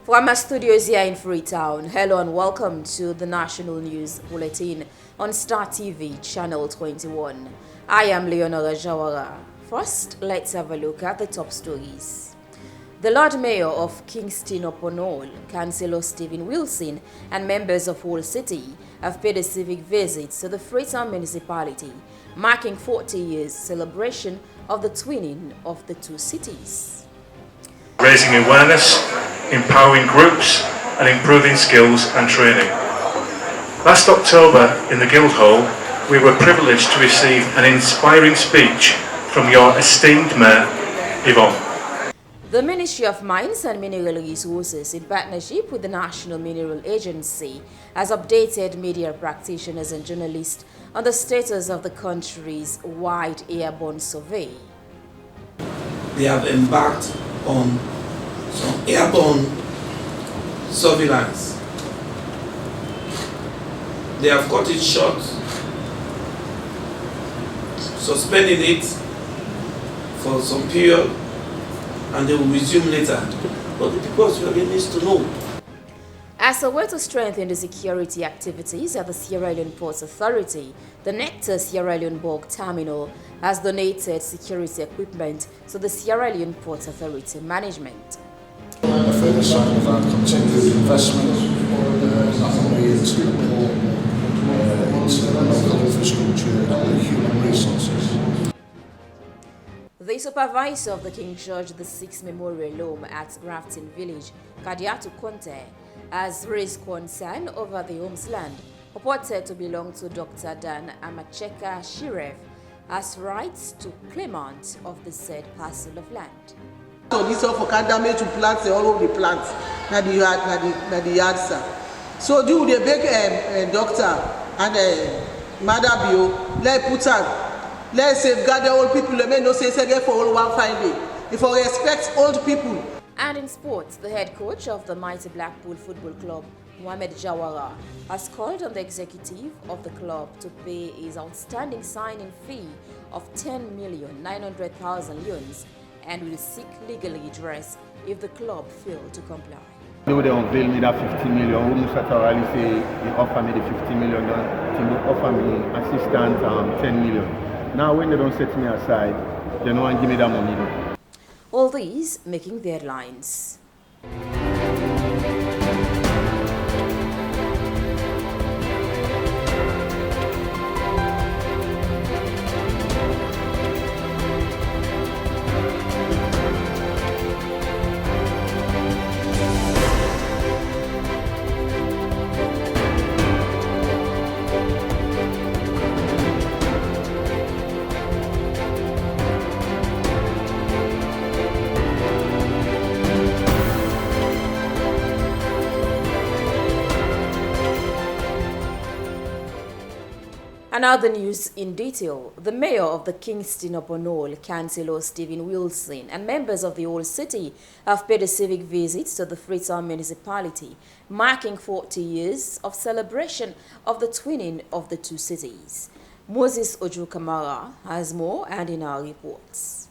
From our studios here in Freetown, hello and welcome to the National News Bulletin on Star TV Channel 21. I am Leonora Jawara. First, let's have a look at the top stories. The Lord Mayor of Kingston upon Hull, Councillor Stephen Wilson, and members of Hull City have paid a civic visit to the Freetown municipality, marking 40 years celebration of the twinning of the two cities. Raising awareness, empowering groups and improving skills and training. Last October in the Guildhall, we were privileged to receive an inspiring speech from your esteemed Mayor, Yvonne. The Ministry of Mines and Mineral Resources, in partnership with the National Mineral Agency, has updated media practitioners and journalists on the status of the country's wide airborne survey. They have embarked on some airborne surveillance. They have cut it short, suspending it for some period, and they will resume later. But the people of Sierra Leone needs to know. As a way to strengthen the security activities at the Sierra Leone Ports Authority, the Nectar Sierra Leone Bulk Terminal has donated security equipment to the Sierra Leone Ports Authority management. A further sign of our continued investment, not only into the port, into the local infrastructure and the human resources. The supervisor of the King George VI Memorial Home at Grafton Village, Kadiatu Conte, has raised concern over the home's land, purported to belong to Dr. Dan Amacheka Shiref, has rights to claimant of the said parcel of land. So this all for damage to plants, all over the plants, na the yard, sir. So do the big doctor and mother bio, let put out, let safeguard the old people. Let me no say again for all one fine day. If I respect old people. And in sports, the head coach of the mighty Blackpool Football Club, Mohamed Jawara, has called on the executive of the club to pay his outstanding signing fee of 10,900,000 yuans and will seek legal redress if the club fail to comply. They unveil me that 50 million. Almost at already say he offer me the 50 million, then he will offer me assistant 10 million. Now when they don't set me aside, they don't want to give me that money though. All these making their headlines. And now the news in detail. The mayor of the Kingston upon Hull, Councillor Stephen Wilson, and members of the Hull City have paid a civic visit to the Freetown municipality, marking 40 years of celebration of the twinning of the two cities. Moses Ojo Kamara has more and in our reports.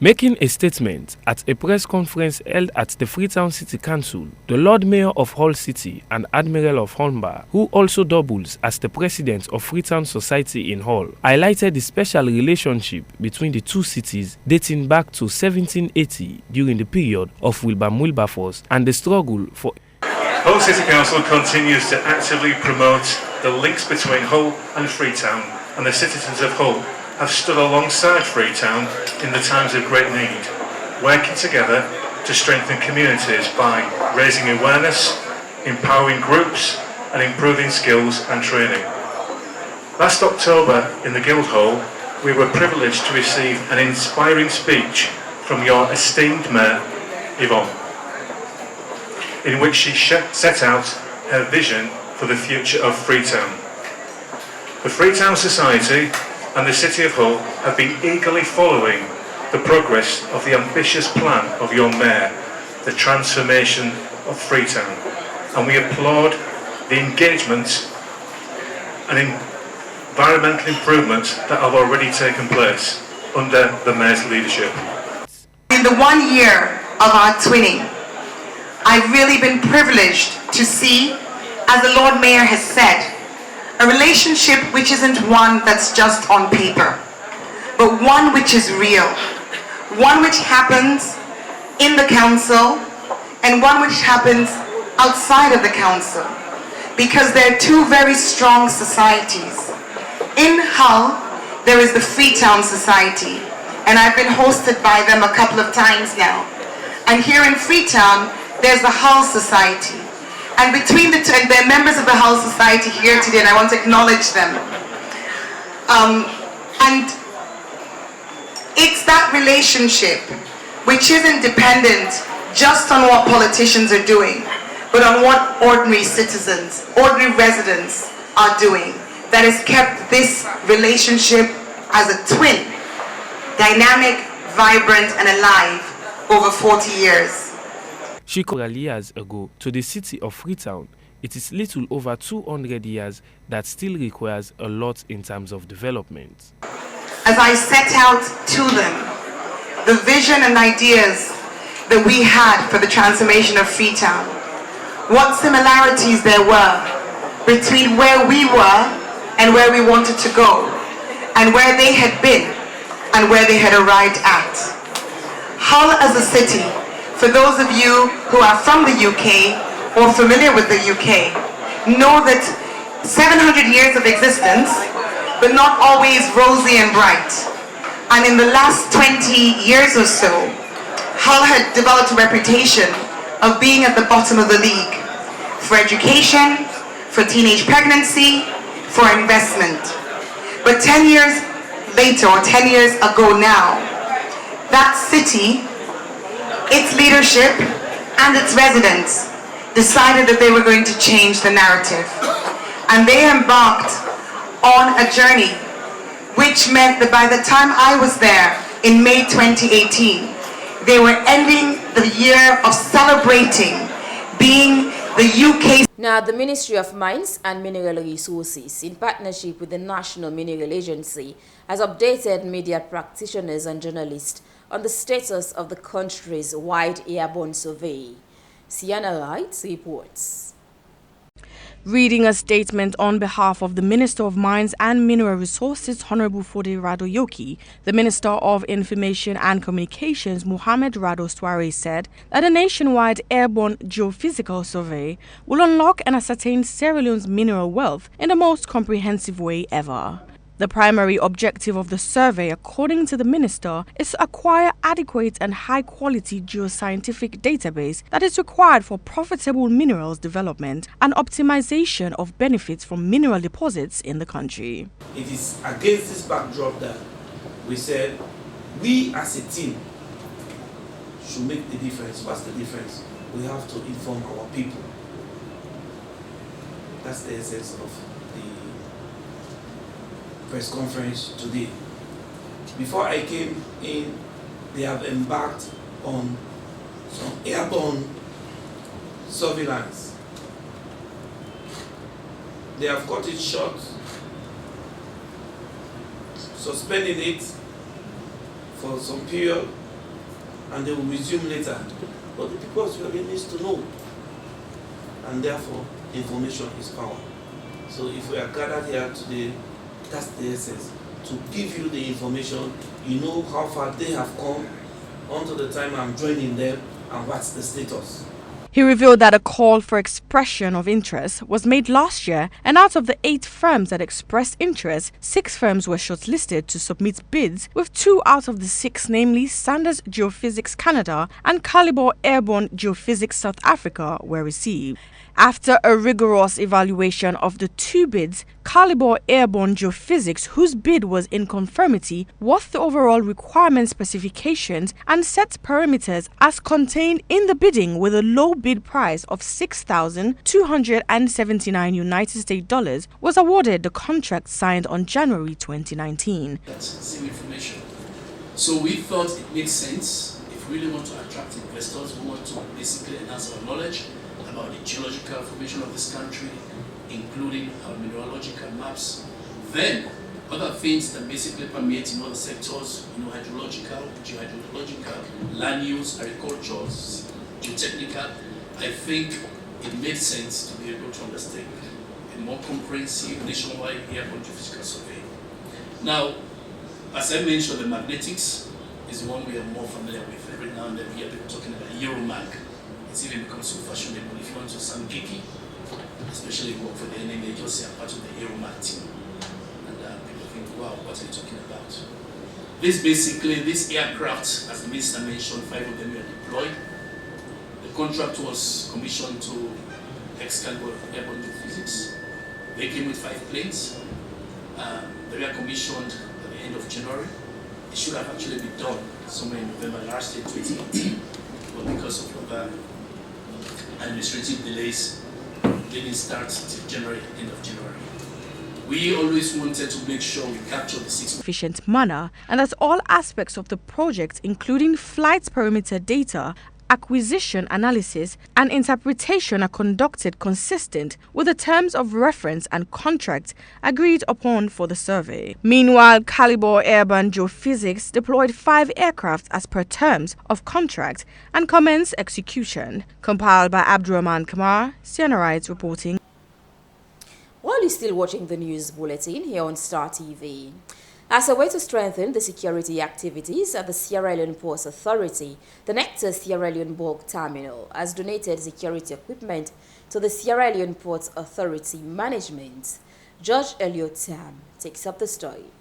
Making a statement at a press conference held at the Freetown City Council, the Lord Mayor of Hull City and Admiral of Hornbar, who also doubles as the president of Freetown Society in Hull, highlighted the special relationship between the two cities dating back to 1780 during the period of William-Wilberforce and the struggle for Hull City Council continues to actively promote the links between Hull and Freetown, and the citizens of Hull have stood alongside Freetown in the times of great need, working together to strengthen communities by raising awareness, empowering groups and improving skills and training. Last October in the Guildhall, we were privileged to receive an inspiring speech from your esteemed Mayor, Yvonne, in which she set out her vision for the future of Freetown. The Freetown Society and the City of Hull have been eagerly following the progress of the ambitious plan of your Mayor, the transformation of Freetown, and we applaud the engagement and environmental improvements that have already taken place under the Mayor's leadership. In the 1 year of our twinning, I've really been privileged to see, as the Lord Mayor has said, a relationship which isn't one that's just on paper, but one which is real, one which happens in the council and one which happens outside of the council, because they're two very strong societies. In Hull, there is the Freetown Society, and I've been hosted by them a couple of times now. And here in Freetown, there's the Hull Society. And between the two, and they're members of the Hull Society here today, and I want to acknowledge them. And it's that relationship which isn't dependent just on what politicians are doing, but on what ordinary citizens, ordinary residents are doing, that has kept this relationship as a twin, dynamic, vibrant, and alive over 40 years. She came years ago to the city of Freetown. It is little over 200 years that still requires a lot in terms of development. As I set out to them, the vision and ideas that we had for the transformation of Freetown, what similarities there were between where we were and where we wanted to go, and where they had been and where they had arrived at. Hull as a city, for those of you who are from the UK or familiar with the UK, know that 700 years of existence, but not always rosy and bright. And in the last 20 years or so, Hull had developed a reputation of being at the bottom of the league for education, for teenage pregnancy, for investment. But 10 years later, or 10 years ago now, that city, its leadership and its residents decided that they were going to change the narrative. And they embarked on a journey which meant that by the time I was there in May 2018, they were ending the year of celebrating being the UK. Now, the Ministry of Mines and Mineral Resources, in partnership with the National Mineral Agency, has updated media practitioners and journalists on the status of the country's wide airborne survey. Sienna Wright reports. Reading a statement on behalf of the Minister of Mines and Mineral Resources, Honorable Fode Radoyoki, the Minister of Information and Communications, Mohamed Rado Sware, said that a nationwide airborne geophysical survey will unlock and ascertain Sierra Leone's mineral wealth in the most comprehensive way ever. The primary objective of the survey, according to the minister, is to acquire adequate and high-quality geoscientific database that is required for profitable minerals development and optimization of benefits from mineral deposits in the country. It is against this backdrop that we said we as a team should make the difference. What's the difference? We have to inform our people. That's the essence of the press conference today. Before I came in, they have embarked on some airborne surveillance. They have cut it short, suspending it for some period, and they will resume later. But the people of Sierra Leone needs to know, and therefore information is power. So if we are gathered here today, that's the essence, to give you the information. You know how far they have come until the time I'm joining them and what's the status. He revealed that a call for expression of interest was made last year, and out of the 8 firms that expressed interest, 6 firms were shortlisted to submit bids, with 2 out of the 6, namely Sanders Geophysics Canada and Calibre Airborne Geophysics South Africa, were received. After a rigorous evaluation of the 2 bids, Calibre Airborne Geophysics, whose bid was in conformity with the overall requirement specifications and set parameters as contained in the bidding, with a low bid price of $6,279 United States dollars, was awarded the contract signed on January 2019. Same information. So we thought it makes sense if we really want to attract investors who want to basically enhance our knowledge about the geological formation of this country, including our mineralogical maps. Then other things that basically permeate in other sectors, hydrological, geohydrological, land use, agriculture, geotechnical, I think it made sense to be able to undertake a more comprehensive nationwide airborne geophysical survey. Now, as I mentioned, the magnetics is one we are more familiar with. Every now and then we hear people talking about Euromag. It's even become so fashionable. If you want to sound geeky, especially if you work for the enemy, just say I'm part of the Euromag team. And people think, wow, what are you talking about? This aircraft, as the minister mentioned, 5 of them were deployed. The contract was commissioned to Excalibur Airborne Geophysics. They came with 5 planes. They were commissioned at the end of January. It should have actually been done somewhere in November last year, 2018, but because of other administrative delays, they didn't start till January, end of January. We always wanted to make sure we capture the 6 efficient manner, and that all aspects of the project, including flight perimeter data, acquisition analysis and interpretation, are conducted consistent with the terms of reference and contract agreed upon for the survey. Meanwhile, Calibre Airborne Geophysics deployed 5 aircraft as per terms of contract and commenced execution. Compiled by Abdurrahman Kamar, Sienna Rights reporting. While you're still watching the news bulletin here on Star TV, as a way to strengthen the security activities at the Sierra Leone Ports Authority, the Nectar Sierra Leone Bulk Terminal has donated security equipment to the Sierra Leone Ports Authority management. George Elliott Tam takes up the story.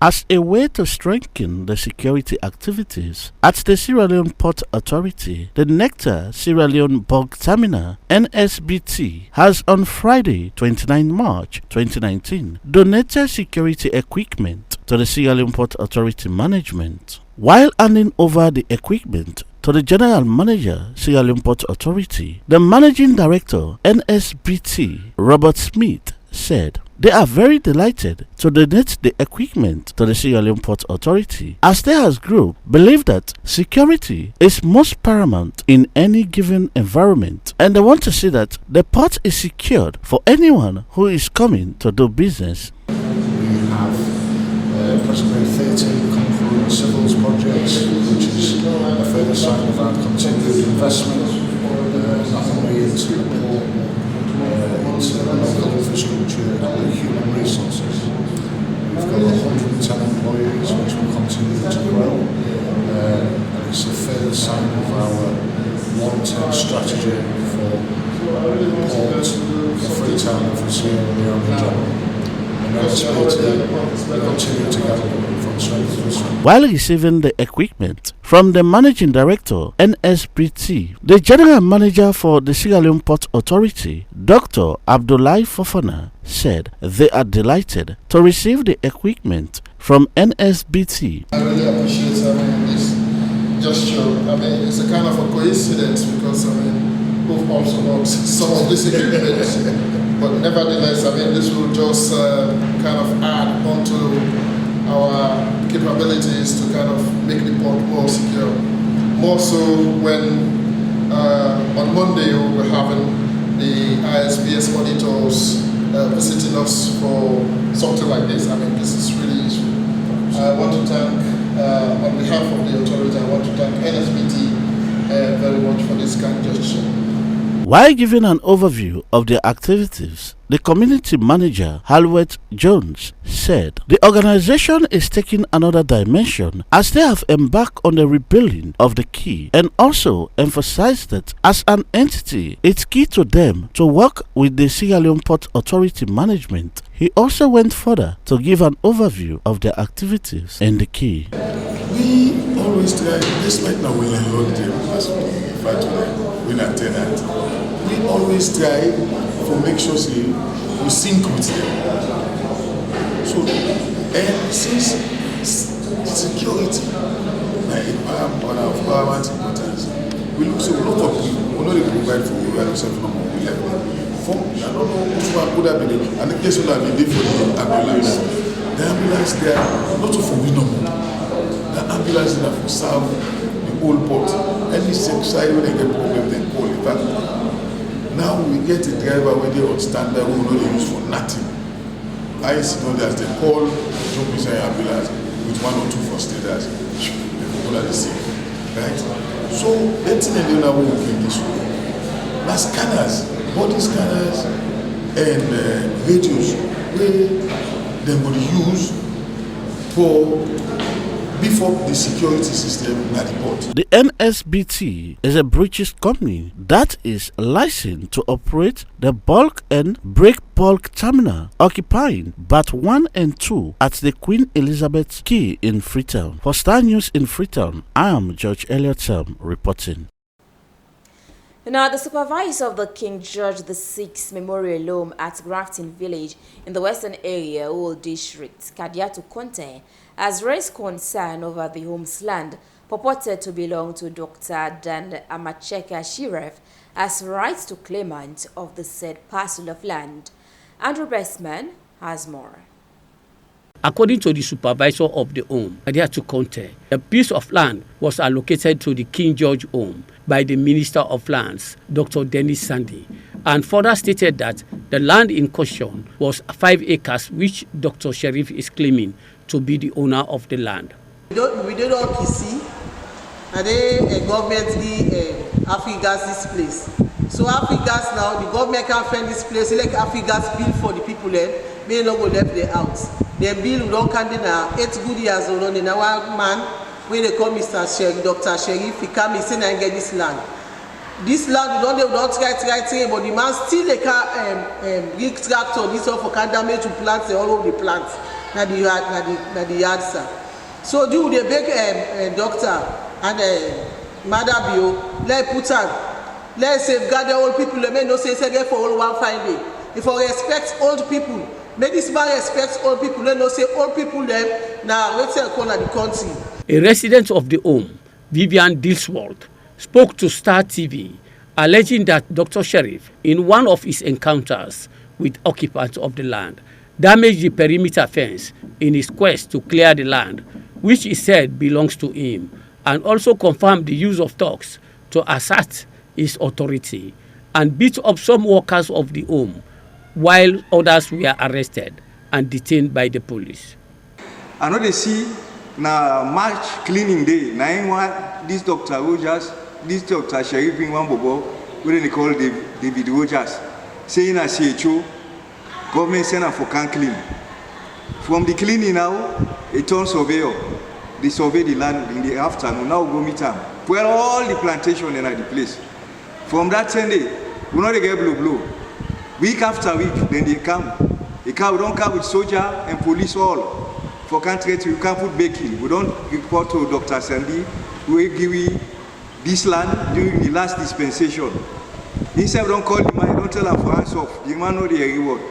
As a way to strengthen the security activities at the Sierra Leone Port Authority, the Nectar Sierra Leone Bulk Terminal (NSBT) has on Friday, 29 March 2019, donated security equipment to the Sierra Leone Port Authority management. While handing over the equipment to the General Manager, Sierra Leone Port Authority, the Managing Director, NSBT, Robert Smith, said they are very delighted to donate the equipment to the Sierra Leone Port Authority, as they as group believe that security is most paramount in any given environment, and they want to see that the port is secured for anyone who is coming to do business. We have presently 13 concurrent civils projects, which is a further sign of our continued investment, not only into the port, into the local infrastructure and the human resources. We've got 110 employees, which will continue to grow. And it's a further sign of our long-term strategy for the port, for Freetown and for Sierra Leone in general. While receiving the equipment from the Managing Director, NSBT, the General Manager for the Sierra Leone Port Authority, Dr. Abdullahi Fofana, said they are delighted to receive the equipment from NSBT. I really appreciate this gesture. It's a kind of a coincidence because we've also got some of this equipment. But nevertheless, this will just kind of add onto our capabilities to kind of make the port more secure. More so when on Monday we'll be having the ISPS monitors visiting us for something like this. This is really useful. I want to thank, on behalf of the authority, I want to thank NSBT very much for this kind gesture. While giving an overview of their activities, the community manager, Halwet Jones, said the organization is taking another dimension as they have embarked on the rebuilding of the quay, and also emphasized that as an entity, it's key to them to work with the Sierra Leone Port Authority management. He also went further to give an overview of their activities in the quay. We always try, despite now we learn them, as we refer to them, we not tenant. We always try to make sure we sync with them. So, and since security is one of paramount importance, we look so a lot of people, we know they provide for we are yourself no more, we left them. I don't know which one could have been, and the case will have been for the ambulance. The ambulance there, not for we no more. The ambulance is for serve the whole port. Any side when they get problem, they call it. Now we get a driver when they on standard, we know they use for nothing. I know that they call, jump inside ambulance with 1 or 2 first aiders. The people are the same, right? So, let's say they don't have what we can this way. na scanners, body scanners, and radios wey dem go dey use for beef up the security system at the port. The NSBT is a British company that is licensed to operate the bulk and break bulk terminal occupying Bat 1 and 2 at the Queen Elizabeth Quay in Freetown. For Star News in Freetown, I am George Elliott reporting. Now, the supervisor of the King George VI Memorial Home at Grafton Village in the Western Area Old District, Kadiatu Conte, has raised concern over the home's land purported to belong to Dr. Dan Amacheka Shiref as rights to claimant of the said parcel of land. Andrew Bestman has more. According to the supervisor of the home, Kadiatu Conte, a piece of land was allocated to the King George home by the Minister of Lands, Dr. Dennis Sandy, and further stated that the land in question was 5 acres which Dr. Sheriff is claiming to be the owner of the land. We don't know Kisi, and then government Afrigas this place. So Afrigas now, the government can find this place, like Afrigas bill for the people there, may not go left their house. They bill don't count now 8 good years old on our man, when they call Mr. Sheriff, Dr. Sheriff, he come and say and get this land. This land, they don't try but the man still like a big tractor, this one for damage to plants, all over the plants. Na the yard, sir. So do they beg doctor and mother bio, let put on, let safeguard the old people, let me no say for all one fine day. If I respect old people, make this man respect old people, let no say old people them now let's say corner the country. A resident of the home, Vivian Dilsworth, spoke to Star TV, alleging that Dr. Sheriff, in one of his encounters with occupants of the land, damaged the perimeter fence in his quest to clear the land, which he said belongs to him, and also confirmed the use of thugs to assert his authority and beat up some workers of the home, while others were arrested and detained by the police. I know they see na March cleaning day, this Dr. Rogers, this Dr. Sheriff in one bobo, what they call David Rogers, saying a CHO, government send for can clean. From the cleaning now, a turn surveyor, they survey the land in the afternoon, now go meet them. Well, all the plantation in the place. From that same day, we know they get blow. Week after week, then they come. We don't come with soldier and police all. For country, you can't put baking. We don't report to Dr. Sandy. We give you this land during the last dispensation. Instead, we don't call the man, don't tell him for hands off. The man know the reward.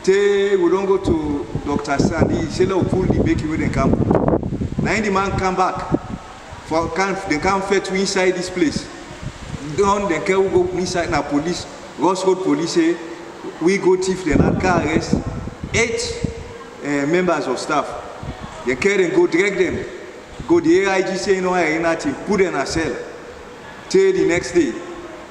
We don't go to Dr. Sandy. He said, "No, pull the baking when they come." Now the man come back. They can't fit to inside this place. Don't they can go inside now police. Ross Road police say we go thief the land car arrest 8 members of staff. They carry and go direct them. Go the AIG say no I ain't nothing. Put them in a cell. Till the next day.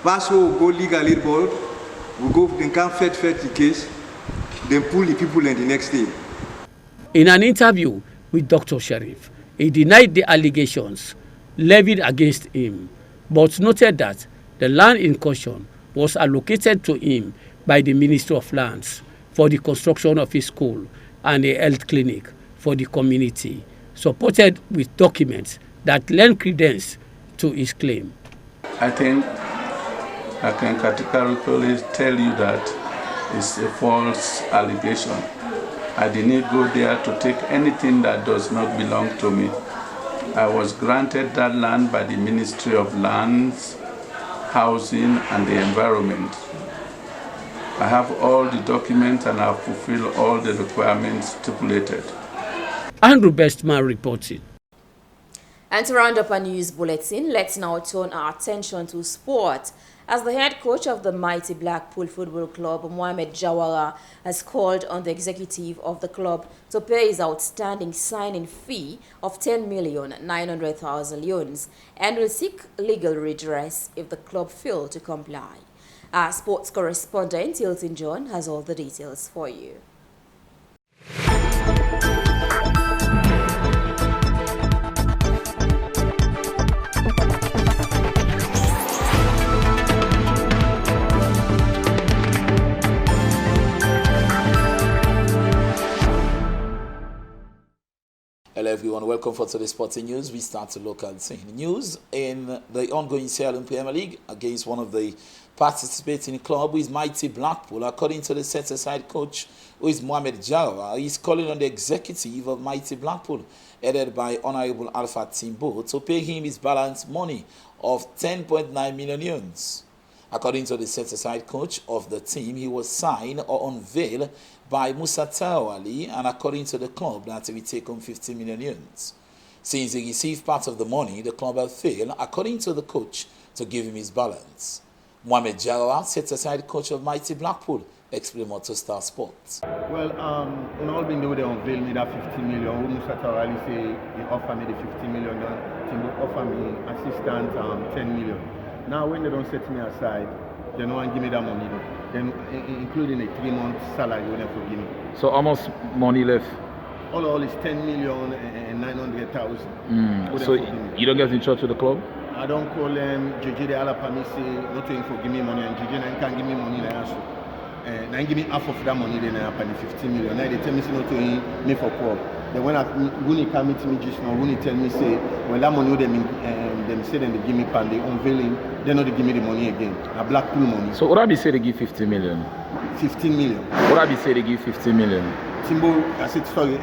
Pass go legal aid board. We go they can't fit the case. Then pull the people in the next day. In an interview with Dr. Sheriff, he denied the allegations levied against him, but noted that the land in question was allocated to him by the Ministry of Lands for the construction of his school and a health clinic for the community, supported with documents that lend credence to his claim. I think I can categorically tell you that it's a false allegation. I didn't go there to take anything that does not belong to me. I was granted that land by the Ministry of Lands, Housing and the Environment. I have all the documents and I have fulfilled all the requirements stipulated. Andrew Bestman reported. And to round up our news bulletin, let's now turn our attention to sport, as the head coach of the mighty Blackpool Football Club, Mohamed Jawara, has called on the executive of the club to pay his outstanding signing fee of £10,900,000 and will seek legal redress if the club fail to comply. Our sports correspondent, Hilton John, has all the details for you. Hello everyone, welcome for today's sporting news. We start to look at the news in the ongoing Sierra Leone Premier League against one of the participating club, who is Mighty Blackpool. According to the set-aside coach, who is Mohamed Jarawa, he's calling on the executive of Mighty Blackpool, headed by Honorable Alpha Timbo, to pay him his balance money of 10.9 million euros. According to the set-aside coach of the team, he was signed or unveiled by Musa Tarawali, and according to the club, that he will take home 50 million euros. Since he received part of the money, the club have failed, according to the coach, to give him his balance. Mohamed Jarawa, set-aside coach of Mighty Blackpool, explained more to Star Sports. Well, on all been they unveil me that 50 million. Musa Tarawali say he offer me the 50 million, then he offer me assistant 10 million. Now when they don't set me aside, they don't want to give me that money though. Then including a 3-month salary when they forgive me. So how much money left? All is 10 million and 900,000. So you don't get in touch with the club? I don't call them JJ the Alapami say not to forgive me money, and JJ can't give me money now. So now give me half of that money, then I pay 15 million. Now they tell me say not to me for club. Then when he come meet me just now, when he tell me say well that money them say then they give me pan, they unveiling, they not they give me the money again. A Blackpool money. So what I be say they give 50 million? 15 million. What I be say they give 50 million? Timbo, I said sorry,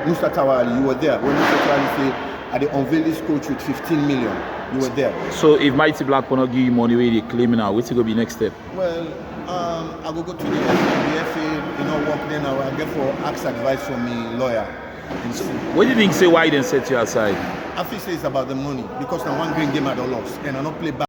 Musa Tarawali, you were there. When Musa Tarawali say I they unveil this coach with 15 million, you were there. So if Mighty Blackpool not give you money where they claim now, what's going to be next step? Well, I go to the FA, you know, work then I get for ask advice from me lawyer. So, what do you think say why they set you aside? I think it's about the money because now one green game I don't lost and I don't play back.